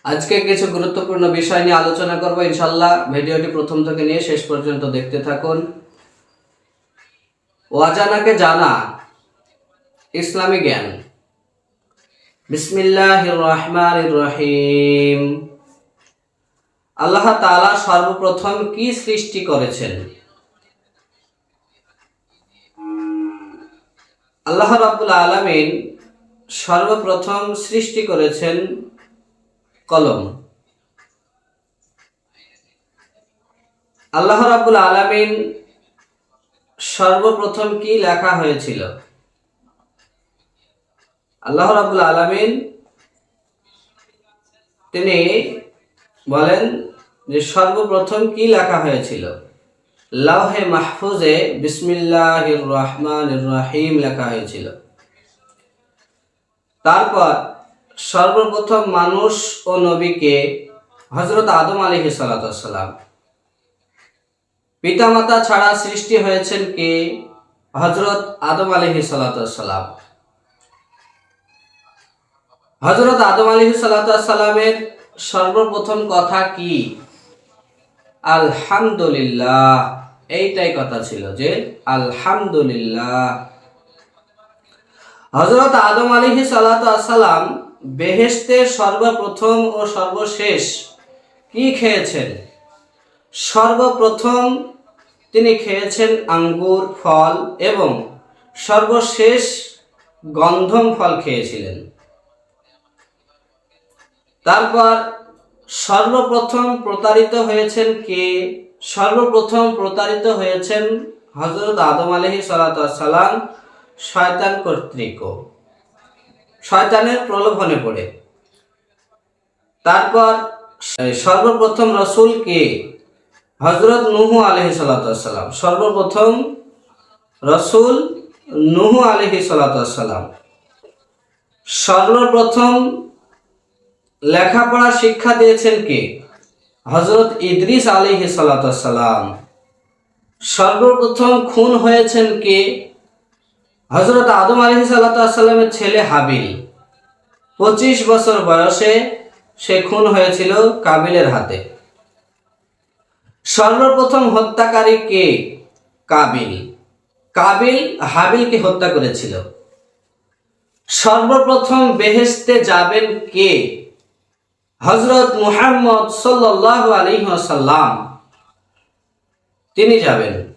আজকে কিছু গুরুত্বপূর্ণ বিষয় নিয়ে আলোচনা করব ইনশাআল্লাহ। ভিডিওটি প্রথম থেকে নিয়ে শেষ পর্যন্ত দেখতে থাকুন। অজানাকে জানা, ইসলামী জ্ঞান। বিসমিল্লাহির রহমানির রহিম। আল্লাহ তাআলা সর্বপ্রথম কি সৃষ্টি করেছেন? আল্লাহ রাব্বুল আলামিন সর্বপ্রথম সৃষ্টি করেছেন কলম। আল্লাহ রাব্বুল আলামিন সর্বপ্রথম কি লেখা হয়েছিল? আল্লাহ রাব্বুল আলামিন তিনি বলেন যে সর্বপ্রথম কি লেখা হয়েছিল? লাওহে মাহফুজে বিসমিল্লাহির রহমানির রহিম লেখা হয়েছিল। তারপর সর্বপ্রথম মানুষ ও নবীকে হযরত আদম আলাইহিস সালাম। পিতামাতা ছাড়া সৃষ্টি হয়েছেন কে? হযরত আদম আলাইহিস সালাম। হযরত আদম আলাইহিস সালামের সর্বপ্রথম কথা কি? আলহামদুলিল্লাহ। এইটাই কথা ছিল যে আলহামদুলিল্লাহ। হযরত আদম আলাইহিস সালাম বেহেশতে সর্বপ্রথম ও সর্বশেষ কি খেয়েছেন? সর্বপ্রথম তিনি খেয়েছেন আঙ্গুর ফল এবং সর্বশেষ গন্ধম ফল খেয়েছিলেন। তারপর সর্বপ্রথম প্রতারিত হয়েছেন কে? সর্বপ্রথম প্রতারিত হয়েছেন হযরত আদম আলাইহিস সালাম শয়তান কর্তৃক, শয়তানের প্রলোভনে পড়ে। তারপর সর্বপ্রথম রাসূল কে? হযরত নূহ আলাইহিস সালাম। সর্বপ্রথম রাসূল নূহ আলাইহিস সালাম। সর্বপ্রথম লেখাপড়া শিক্ষা দিয়েছেন কে? হযরত ইদ্রিস আলাইহিস সালাম। সর্বপ্রথম খুন হয়েছেন কে? হযরত আদম আলাইহিস সালামের ছেলে হাবিল। 25 বছর বয়সে সে খুন হয়েছিল কাবিলের হাতে। সর্বপ্রথম হত্যাকারী কে? কাবিল। কাবিল হাবিলকে হত্যা করেছিল। সর্বপ্রথম বেহেশতে যাবেন কে? হযরত মুহাম্মদ সাল্লাল্লাহু আলাইহি ওয়াসাল্লাম। তিনি যাবেন,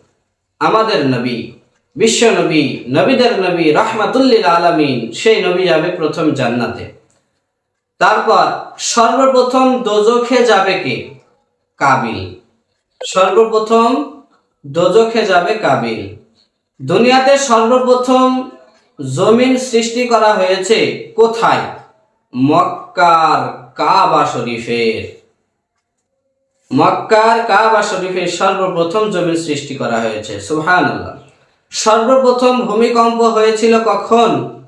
আমাদের নবী, বিশ্ব নবী, নবীদের নবী, রাহমাতুল লিল আলামিন, সেই নবী যাবে প্রথম জান্নাতে। তারপর সর্বপ্রথম দোজখে যাবে কে? কাবিল। সর্বপ্রথম দোজখে যাবে কাবিল। দুনিয়াতে সর্বপ্রথম জমিন সৃষ্টি করা হয়েছে কোথায়? মক্কার কাবা শরীফের। মক্কার কাবা শরীফের সর্বপ্রথম জমিন সৃষ্টি করা হয়েছে। সুবহানাল্লাহ। সর্বপ্রথম ভূমিকম্প হয়েছিল কখন?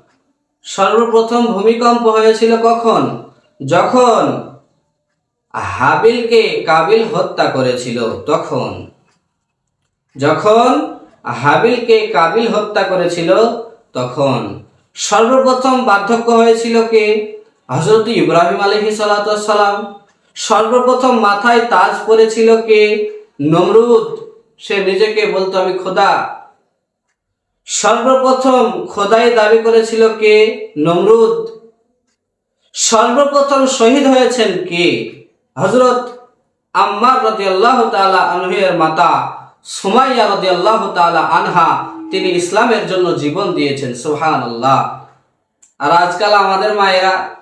সর্বপ্রথম ভূমিকম্প হয়েছিল কখন? যখন হাবিলকে কাবিল হত্যা করেছিল তখন। যখন হাবিলকে কাবিল হত্যা করেছিল তখন। সর্বপ্রথম বার্ধক্য হয়েছিল কে? হযরত ইব্রাহিম আলাইহিস সালাম। সর্বপ্রথম মাথায় তাজ পরেছিল কে? নমরুদ। সে নিজেকে বলতো আমি খোদা। সর্বপ্রথম খোদাই দাবি করেছিল কে? নমরুদ। সর্বপ্রথম শহীদ হয়েছেন কে? হযরত আম্মার রাদিয়াল্লাহু তাআলা আনহু-এর মাতা সুমাইয়া রাদিয়াল্লাহু তাআলা আনহা। তিনি ইসলামের জন্য জীবন দিয়েছেন। সুবহানাল্লাহ। আর আজকাল আমাদের মায়েরা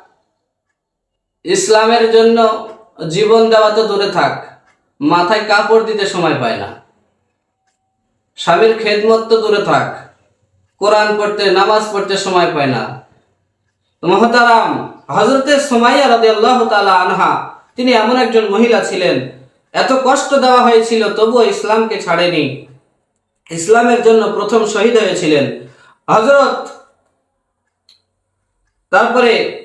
ইসলামের জন্য জীবন দেওয়া তো দূরে থাক, মাথায় কাপড় দিতে সময় পায় না। স্বামীর খেদমত তো দূরে থাক, কোরআন পড়তে, নামাজ পড়তে সময় পায় না। মুহতারাম, হযরতে সুমাইয়া রাদিয়াল্লাহু তাআলা আনহা তিনি এমন একজন মহিলা ছিলেন, এত কষ্ট দেওয়া হয়েছিল তবুও ইসলামকে ছাড়েনি। ইসলামের জন্য প্রথম শহীদ হয়েছিলেন হযরত। তারপরে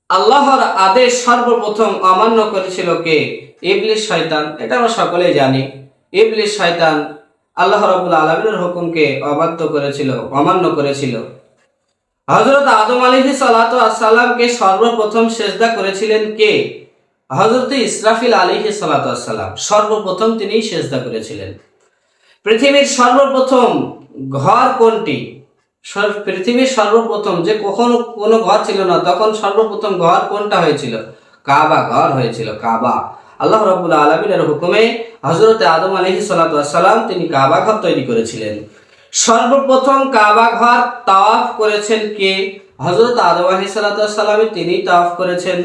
আল্লাহর আদেশ সর্বপ্রথম অমান্য করেছিল কে? ইবলিস শয়তান। এটা আমরা সকলেই জানি। ইবলিস শয়তান আল্লাহ রাব্বুল আলামিনের হুকুমকে অবাধ্য করেছিল, অমান্য করেছিল। হযরত আদম আলাইহিস সালাতু আসসালামকে সর্বপ্রথম সেজদা করেছিলেন কে? হযরত ইসরাফিল আলাইহিস সালাতু আসসালাম সর্বপ্রথম তিনি সেজদা করেছিলেন। পৃথিবীর সর্বপ্রথম ঘর কোনটি? পৃথিবীর সর্বপ্রথম, যে কখনো কোনো ঘর ছিল না তখন সর্বপ্রথম ঘর কোনটা হয়েছিল? কাবা ঘর হয়েছিল, কাবা। আল্লাহ রাব্বুল আলামিনের হুকুমে হযরত আদম আলাইহিস সালাতু আসসালাম তিনি কাবা ঘর তৈরি করেছিলেন। সর্বপ্রথম কাবা ঘর তাওয়াফ করেছেন কে? হযরত আদম আলাইহিস সালাতু আসসালাম তিনি তাওয়াফ করেছেন।